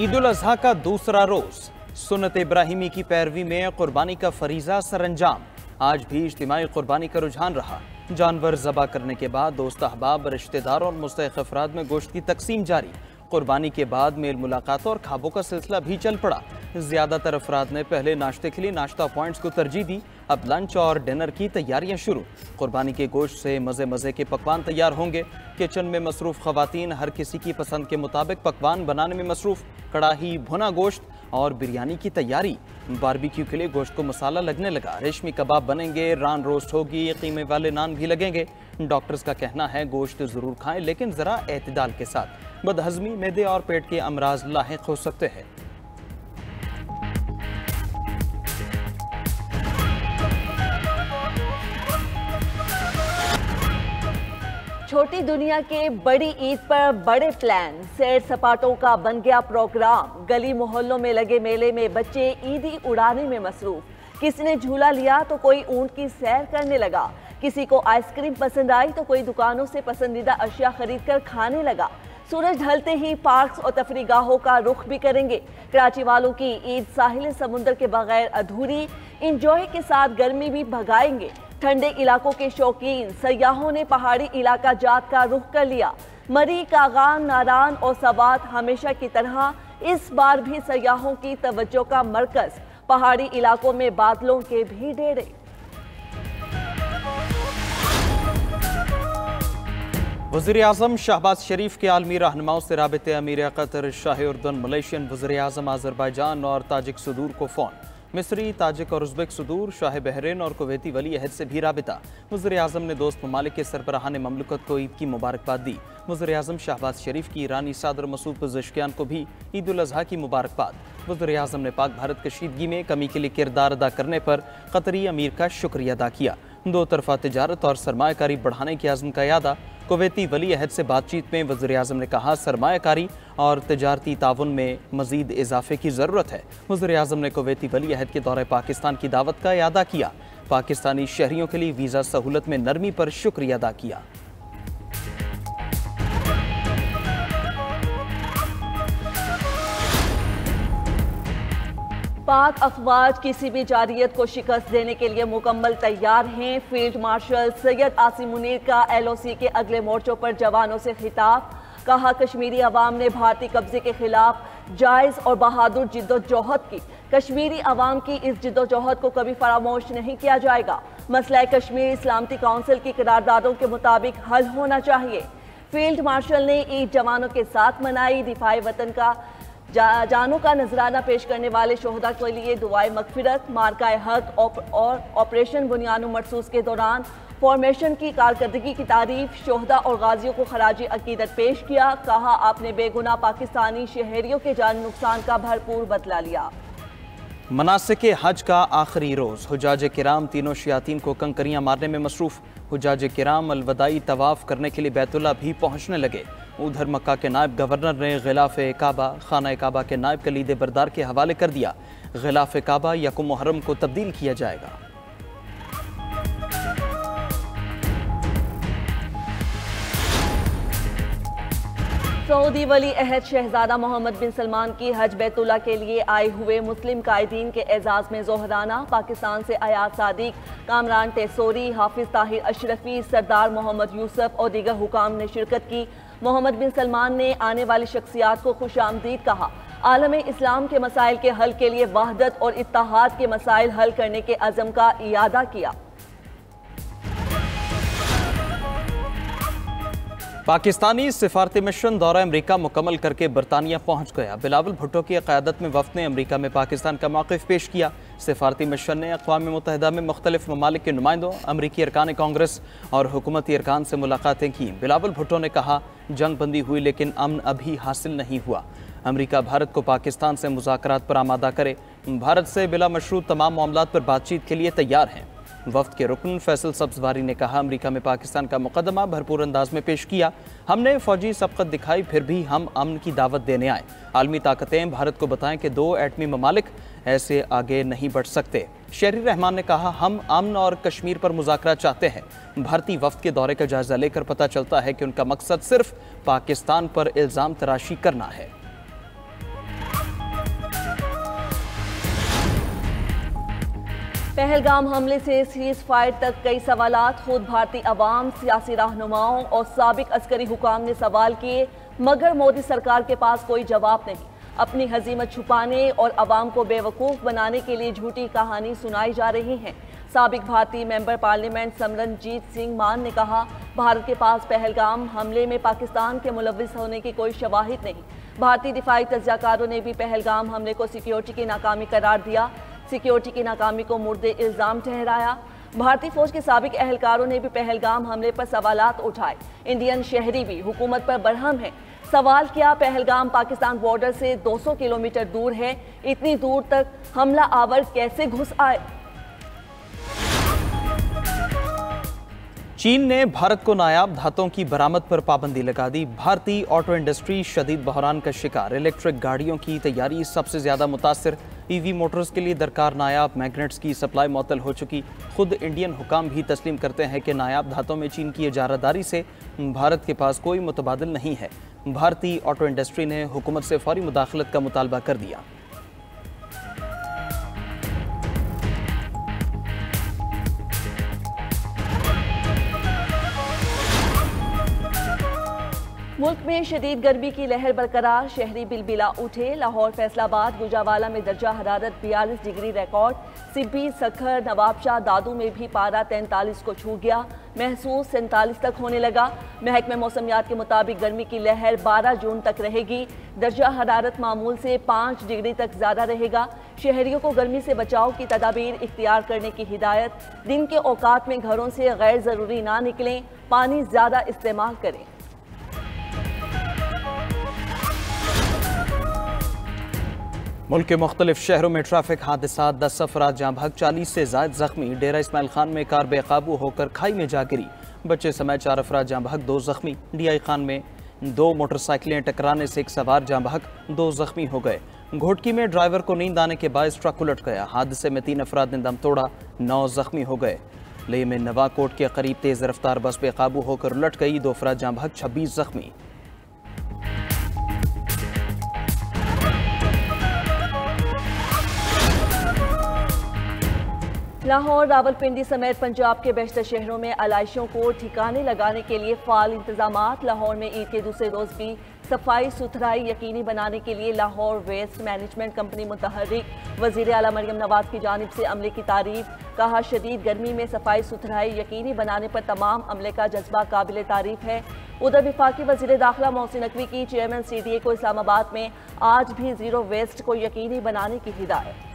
ईद उल अजहा का दूसरा रोज सुन्नत इब्राहिमी की पैरवी में कुर्बानी का फरीजा सरअंजाम। आज भी इज्तिमाई कुर्बानी का रुझान रहा। जानवर ज़बा करने के बाद दोस्त अहबाब, रिश्तेदार और मुस्तहिक़ अफराद में गोश्त की तकसीम जारी। कुर्बानी के बाद मेल मुलाकातों और खाबों का सिलसिला भी चल पड़ा। ज़्यादातर अफराद ने पहले नाश्ते के लिए नाश्ता पॉइंट्स को तरजीह दी। अब लंच और डिनर की तैयारियां शुरू। कुर्बानी के गोश्त से मज़े मज़े के पकवान तैयार होंगे। किचन में मसरूफ़ ख़वातीन हर किसी की पसंद के मुताबिक पकवान बनाने में मसरूफ़। कड़ाही, भुना गोश्त और बिरयानी की तैयारी। बारबेक्यू के लिए गोश्त को मसाला लगने लगा। रेशमी कबाब बनेंगे, रान रोस्ट होगी, कीमे वाले नान भी लगेंगे। डॉक्टर्स का कहना है गोश्त ज़रूर खाएं, लेकिन ज़रा एतदाल के साथ। बदहज़मी, मैदे और पेट के अमराज लाहिक हो सकते हैं। छोटी दुनिया के बड़ी ईद पर बड़े प्लान। सैर सपाटों का बन गया प्रोग्राम। गली मोहल्लों में लगे मेले में बच्चे ईदी उड़ाने में मसरूफ। किसी ने झूला लिया तो कोई ऊंट की सैर करने लगा। किसी को आइसक्रीम पसंद आई तो कोई दुकानों से पसंदीदा अशिया खरीद कर खाने लगा। सूरज ढलते ही पार्क्स और तफरीगाहों का रुख भी करेंगे। कराची वालों की ईद साहिल समुंदर के बगैर अधूरी। इंजॉय के साथ गर्मी भी भगाएंगे। ठंडे इलाकों के शौकीन सयाहों ने पहाड़ी इलाका जात का रुख कर लिया। मरी, कागान, नारान और सवात हमेशा की तरह इस बार भी सयाहों की तवज्जो का मरकज। पहाड़ी इलाकों में बादलों के भी डेरे। वज़ीर आज़म शहबाज शरीफ के आलमी रहनुमाओं से राबिते अमीर कतर, शाह उर्दन, मलेशियन वज़ीर आज़म आज़रबाईजान और ताजिक सदूर को फ़ोन। मिस्री, ताजिक और उज़्बेक सदूर, शाह बहरीन और कुवैती वली अहद से भी राबिता। वज़ीर आज़म ने दोस्त ममालिक के सरबराहान ममलकत को ईद की मुबारकबाद दी। वज़ीर आज़म शहबाज शरीफ की ईरानी सादर मसूद पज़ेश्कियान को भी ईद उल अज़हा की मुबारकबाद। वज़ीर आज़म ने पाक भारत कशीदगी में कमी के लिए किरदार अदा करने पर कतरी अमीर का शुक्रिया अदा किया। दो तरफा तिजारत और सरमायाकारी बढ़ाने की आज़म का यादा। कुवैती वली अहद से बातचीत में वज़ीर आज़म ने कहा सरमायाकारी और तिजारती ताउन में मज़ीद इजाफे की ज़रूरत है। वज़ीर आज़म ने कुवैती वली अहद के दौरे पाकिस्तान की दावत का इयादा किया। पाकिस्तानी शहरियों के लिए वीज़ा सहूलत में नरमी पर शुक्रिया अदा किया। पाक अफवाज किसी भी जारियत को शिकस्त देने के लिए मुकम्मल तैयार हैं। फील्ड मार्शल सैयद आसिम मुनीर का LOC के अगले मोर्चों पर जवानों से खिताब। कहा कश्मीरी अवाम ने भारतीय कब्जे के खिलाफ जायज़ और बहादुर जिद्दोजहद की। कश्मीरी अवाम की इस जिद्दोजहद को कभी फरामोश नहीं किया जाएगा। मसला कश्मीर इस्लामती काउंसिल की करारदादों के मुताबिक हल होना चाहिए। फील्ड मार्शल ने ईद जवानों के साथ मनाई। दिफाई वतन का जानों का नजराना पेश करने वाले शोहदा के लिए दुआए मगफिरत। मार्काए हक और ऑपरेशन बुनियानो मरसूस के दौरान फॉर्मेशन की कारकर्दगी की तारीफ। शोहदा और गाजियों को खराजी अकीदत पेश किया। कहा आपने बेगुनाह पाकिस्तानी शहरियों के जान नुकसान का भरपूर बदला लिया। मनासिक हज का आखिरी रोज़। हुजाज किराम तीनों शयातीन को कंकरियां मारने में मसरूफ़। हुजाज किराम अलवदाई तवाफ़ करने के लिए बैतुल्ला भी पहुँचने लगे। उधर मक्का के नायब गवर्नर ने गिलाफ़ काबा खाना काबा के नायब कलीद बरदार के हवाले कर दिया। गिलाफ़ काबा यकुम मुहर्रम को तब्दील किया जाएगा। सऊदी वली अहद शहजादा मोहम्मद बिन सलमान की हज बैतुल्ला के लिए आए हुए मुस्लिम कायदीन के एजाज़ में जोहराना। पाकिस्तान से अयाज सादिक, कामरान टेसोरी, हाफिज ताहिर अशरफी, सरदार मोहम्मद यूसुफ और दीगर हुकाम ने शिरकत की। मोहम्मद बिन सलमान ने आने वाली शख्सियात को खुशामदीद कहा। आलम इस्लाम के मसाइल के हल के लिए वहदत और इत्तेहाद के मसाइल हल करने के अज़म का इयादा किया। पाकिस्तानी सिफारती मिशन दौरा अमरीका मुकम्मल करके बरतानिया पहुँच गया। बिलावल भुट्टो की क़यादत में वफ़द ने अमरीका में पाकिस्तान का मौक़िफ़ पेश किया। सिफारती मिशन ने अक़वाम मुत्तहिदा में मुख्तलिफ ममालिक के नुमाइंदों, अमरीकी अरकान कांग्रेस और हुकूमती अरकान से मुलाकातें की। बिलावल भुट्टो ने कहा जंग बंदी हुई लेकिन अमन अभी हासिल नहीं हुआ। अमरीका भारत को पाकिस्तान से मुज़ाकरात पर आमादा करे। भारत से बिला मशरूत तमाम मामलात पर बातचीत के लिए तैयार हैं। वफ़द के रुकन फैसल सब्ज़वारी ने कहा अमरीका में पाकिस्तान का मुकदमा भरपूर अंदाज में पेश किया। हमने फ़ौजी सबक़त दिखाई, फिर भी हम अमन की दावत देने आए। आलमी ताकतें भारत को बताएं कि दो एटमी ममालिक ऐसे आगे नहीं बढ़ सकते। शहरी रहमान ने कहा हम अमन और कश्मीर पर मुज़ाकरा चाहते हैं। भारतीय वफ़द के दौरे का जायज़ा लेकर पता चलता है कि उनका मकसद सिर्फ पाकिस्तान पर इल्ज़ाम तराशी करना है। पहलगाम हमले से सीज फायर तक कई सवालात। खुद भारतीय अवाम, सियासी रहनुमाओं और साबिक अस्करी हुकाम ने सवाल किए, मगर मोदी सरकार के पास कोई जवाब नहीं। अपनी हजीमत छुपाने और अवाम को बेवकूफ़ बनाने के लिए झूठी कहानी सुनाई जा रही है। साबिक भारतीय मेंबर पार्लियामेंट सिमरनजीत सिंह मान ने कहा, भारत के पास पहलगाम हमले में पाकिस्तान के मुलव्विस होने की कोई शवाहिद नहीं। भारतीय दिफाई तज्ज़ियाकारों ने भी पहलगाम हमले को सिक्योरिटी की नाकामी करार दिया, सिक्योरिटी की नाकामी को मुर्दे इल्ज़ाम ठहराया। भारतीय फौज के साबिक अहलकारों ने भी पहलगाम हमले पर सवालात उठाए। इंडियन शहरी भी हुकूमत पर बरहम है। सवाल किया, पहलगाम पाकिस्तान बॉर्डर से 200 किलोमीटर दूर है, इतनी दूर तक हमला आवर कैसे घुस आए? चीन ने भारत को नायाब धातुओं की बरामद पर पाबंदी लगा दी। भारतीय ऑटो इंडस्ट्री शदीद बहरान का शिकार। इलेक्ट्रिक गाड़ियों की तैयारी सबसे ज्यादा मुतासिर। ईवी मोटर्स के लिए दरकार नायाब मैग्नेट्स की सप्लाई मुअत्तल हो चुकी। खुद इंडियन हुकाम भी तस्लीम करते हैं कि नायाब धातुओं में चीन की इजारादारी से भारत के पास कोई मुतबादिल नहीं है। भारतीय ऑटो इंडस्ट्री ने हुकूमत से फौरी मुदाखलत का मुतालबा कर दिया। मुल्क में शदीद गर्मी की लहर बरकरार। शहरी बिलबिला उठे। लाहौर, फैसलाबाद, गुजरावाला में दर्जा हरारत 42 डिग्री रिकॉर्ड। सिब्बी, सखर, नवाबशाह, दादू में भी पारा 43 को छू गया। महसूस 47 तक होने लगा। महकमे मौसमियात के मुताबिक गर्मी की लहर 12 जून तक रहेगी। दर्जा हरारत मामूल से 5 डिग्री तक ज़्यादा रहेगा। शहरियों को गर्मी से बचाव की तदाबीर इख्तियार करने की हिदायत। दिन के औकात में घरों से गैर ज़रूरी ना निकलें। पानी ज़्यादा इस्तेमाल करें। मुल्क के मुख्तलिफ शहरों में ट्रैफिक हादसा, 10 अफराद जाँ भाग, 40 से ज़ायद जख्मी। डेरा इस्माइल खान में कार बेकाबू होकर खाई में जा गिरी, बच्चे समेत 4 अफराद जाँ भाग, 2 जख्मी। DI खान में 2 मोटरसाइकिलें टकराने से एक सवार जाँ भाग, 2 जख्मी हो गए। घोटकी में ड्राइवर को नींद आने के बायस ट्रक उलट गया। हादसे में 3 अफराद ने दम तोड़ा, 9 जख्मी हो गए। लेह में नवाकोट के करीब तेज़ रफ्तार बस बेकाबू होकर उलट गई, 2 अफराद जाँ भाग, 26 जख्मी। लाहौर, रावलपिंडी समेत पंजाब के बेशतर शहरों में आलाइशों को ठिकाने लगाने के लिए फाल इंतजामात। लाहौर में ईद के दूसरे रोज भी सफाई सुथराई यकीनी बनाने के लिए लाहौर वेस्ट मैनेजमेंट कंपनी मुतहर्रिक। वज़ीर आला मरियम नवाज की जानिब से अमले की तारीफ। कहा, शदीद गर्मी में सफाई सुथराई यकीनी बनाने पर तमाम अमले का जज्बा काबिल तारीफ है। उधर विफाकी वज़ीर दाखिला मोहसिन नकवी की चेयरमैन CDA को इस्लामाबाद में आज भी जीरो वेस्ट को यकीनी बनाने की हिदायत।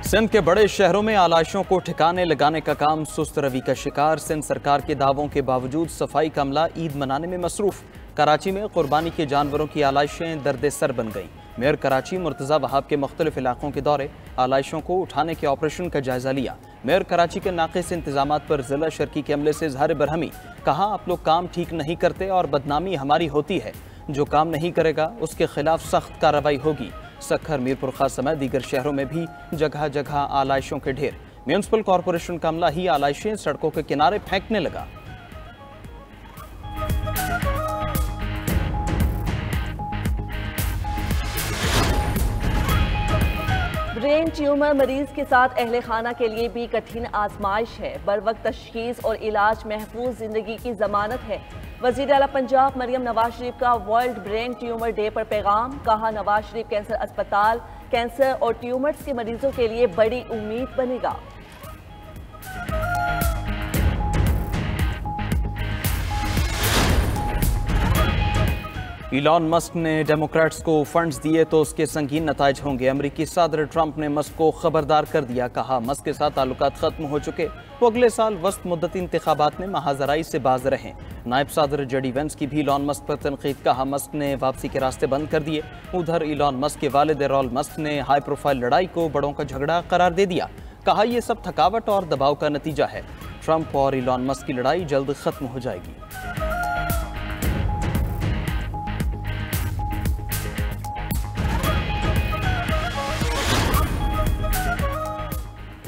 सिंध के बड़े शहरों में आलाइशों को ठिकाने लगाने का काम सुस्त रवि का शिकार। सिंध सरकार के दावों के बावजूद सफाई का अमला ईद मनाने में मसरूफ। कराची में कुर्बानी के जानवरों की आलाइशें दर्द सर बन गईं। मेयर कराची मुर्तज़ा वहाब के मुख्तलिफ इलाकों के दौरे आलाइशों को उठाने के ऑपरेशन का जायजा लिया। मेयर कराची के नाक़िस इंतजामात पर जिला शर्की के अमले से इज़हार बरहमी। कहा, आप लोग काम ठीक नहीं करते और बदनामी हमारी होती है। जो काम नहीं करेगा उसके खिलाफ सख्त कार्रवाई होगी। सखर, मीरपुर खास समेत दीगर शहरों में भी जगह जगह आलाइशों के ढेर। म्यूनिसिपल कॉरपोरेशन का अमला ही आलाइशें सड़कों के किनारे फेंकने लगा। ब्रेन ट्यूमर मरीज के साथ अहले खाना के लिए भी कठिन आजमाइश है। बरवक्त तशखीस और इलाज महफूज जिंदगी की जमानत है। वज़ीर आला पंजाब मरियम नवाज शरीफ का वर्ल्ड ब्रेन ट्यूमर डे पर पैगाम। कहा, नवाज शरीफ कैंसर अस्पताल कैंसर और ट्यूमर्स के मरीजों के लिए बड़ी उम्मीद बनेगा। इलॉन मस्क ने डेमोक्रेट्स को फंड्स दिए तो उसके संगीन नताइज होंगे। अमरीकी सदर ट्रंप ने मस्क को खबरदार कर दिया। कहा, मस्क के साथ ताल्लुकात खत्म हो चुके, वो अगले साल वस्त मुद्दती इंतखाबात में महाजराई से बाज रहें। नायब सदर JD Vance की भी इलॉन मस्क पर तनकीद। कहा, मस्क ने वापसी के रास्ते बंद कर दिए। उधर इलॉन मस्क के वालिद एरॉल मस्क ने हाई प्रोफाइल लड़ाई को बड़ों का झगड़ा करार दे दिया। कहा, यह सब थकावट और दबाव का नतीजा है। ट्रंप और इलॉन मस्क की लड़ाई जल्द खत्म हो जाएगी।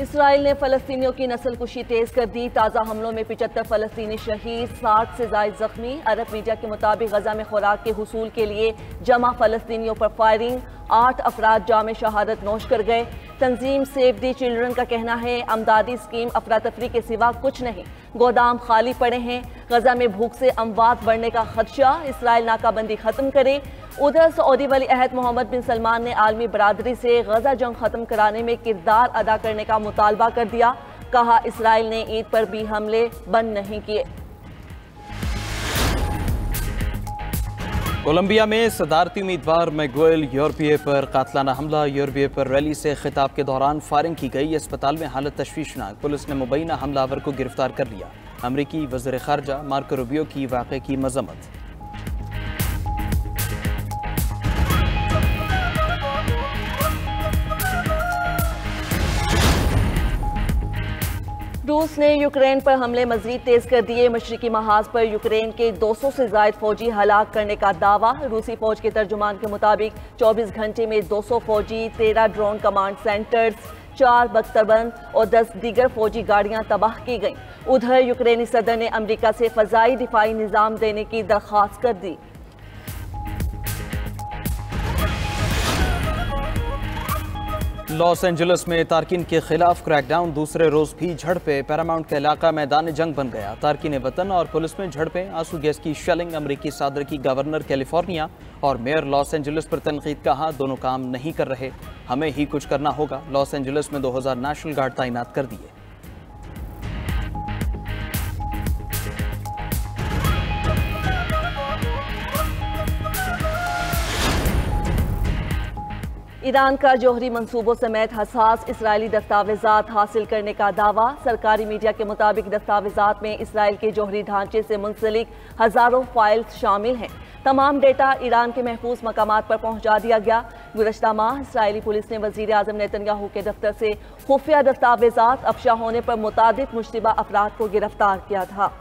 इसराइल ने फलस्तीनियों की नस्लकुशी तेज कर दी। ताज़ा हमलों में 75 फलस्तीनी शहीद, 60 से ज़ायद जख्मी। अरब मीडिया के मुताबिक गजा में खुराक के हुसूल के लिए जमा फलस्तीनियों पर फायरिंग, 8 अफराद जाम शहादत नोश कर गए। तंजीम सेव दी चिल्ड्रन का कहना है अमदादी स्कीम अफरा तफरी के सिवा कुछ नहीं, गोदाम खाली पड़े हैं। गजा में भूख से अमवात बढ़ने का खदशा, इसराइल नाकाबंदी खत्म करे। उधर सऊदी वली अहद मोहम्मद बिन सलमान ने आलमी बरादरी से गजा जंग खत्म कराने में किरदार अदा करने का मुतालबा कर दिया। कहा इसराइल ने ईद पर भी हमले बंद नहीं किए। कोलंबिया में सदारती उम्मीदवार मैगुएल यूर्बिए पर कातलाना हमला। यूर्बिए पर रैली से खिताब के दौरान फायरिंग की गई। अस्पताल में हालत तशवीशनाक। पुलिस ने मुबैना हमलावर को गिरफ्तार कर लिया। अमरीकी वज़ीर ख़ारजा मार्को रूबियो की वाक़े की मज़म्मत। रूस ने यूक्रेन पर हमले मजीद तेज कर दिए। मशरिकी महाज पर यूक्रेन के 200 से ज़ायद फौजी हलाक करने का दावा। रूसी फौज के तर्जुमान के मुताबिक 24 घंटे में 200 फौजी, 13 ड्रोन कमांड सेंटर्स, 4 बख्तरबंद और 10 दीगर फौजी गाड़ियां तबाह की गईं। उधर यूक्रेनी सदर ने अमरीका से फ़ज़ाई दिफाई निज़ाम देने की दरख्वास्त कर दी। लॉस एंजलिस में तारकिन के खिलाफ क्रैकडाउन, दूसरे रोज भी झड़पें। पैरामाउंट का इलाका मैदान जंग बन गया। तारकिन वतन और पुलिस में झड़पें, आंसू गैस की शेलिंग। अमरीकी सदर की गवर्नर कैलिफोर्निया और मेयर लॉस एंजलिस पर तनकीद। कहा दोनों काम नहीं कर रहे, हमें ही कुछ करना होगा। लॉस एंजलिस में 2000 नेशनल गार्ड तैनात कर दिए। ईरान का जौहरी मंसूबों समेत हसास इसराइली दस्तावेजात हासिल करने का दावा। सरकारी मीडिया के मुताबिक दस्तावेजात में इसराइल के जौहरी ढांचे से मुंसलिक हजारों फाइल्स शामिल हैं। तमाम डेटा ईरान के महफूज मकामात पर पहुंचा दिया गया। गुज़श्ता माह इसराइली पुलिस ने वज़ीर आज़म नेतन्याहू के दफ्तर से खुफिया दस्तावेजात अफशा होने पर मुतादिद मुश्तबा अफराद को गिरफ्तार किया था।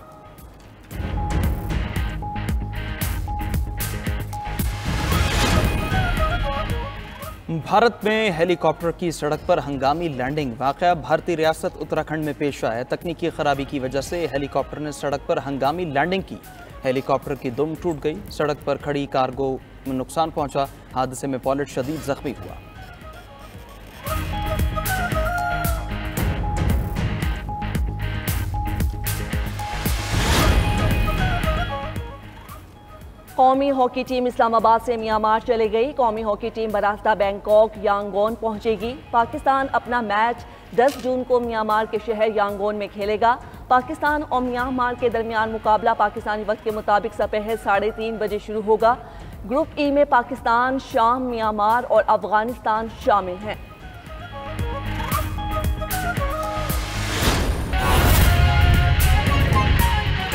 भारत में हेलीकॉप्टर की सड़क पर हंगामी लैंडिंग। वाक़या भारतीय रियासत उत्तराखंड में पेश आया। तकनीकी खराबी की वजह से हेलीकॉप्टर ने सड़क पर हंगामी लैंडिंग की। हेलीकॉप्टर की दुम टूट गई। सड़क पर खड़ी कार्गो में नुकसान पहुंचा। हादसे में पायलट शदीद जख्मी हुआ। कौमी हॉकी टीम इस्लामाबाद से म्यांमार चले गई। कौमी हॉकी टीम बरास्ता बैंकॉक यांगोन पहुंचेगी। पाकिस्तान अपना मैच 10 जून को म्यांमार के शहर यांगोन में खेलेगा। पाकिस्तान और म्यांमार के दरमियान मुकाबला पाकिस्तानी वक्त के मुताबिक दोपहर 3:30 बजे शुरू होगा। ग्रुप ई में पाकिस्तान, शाम, म्यांमार और अफगानिस्तान शामिल हैं।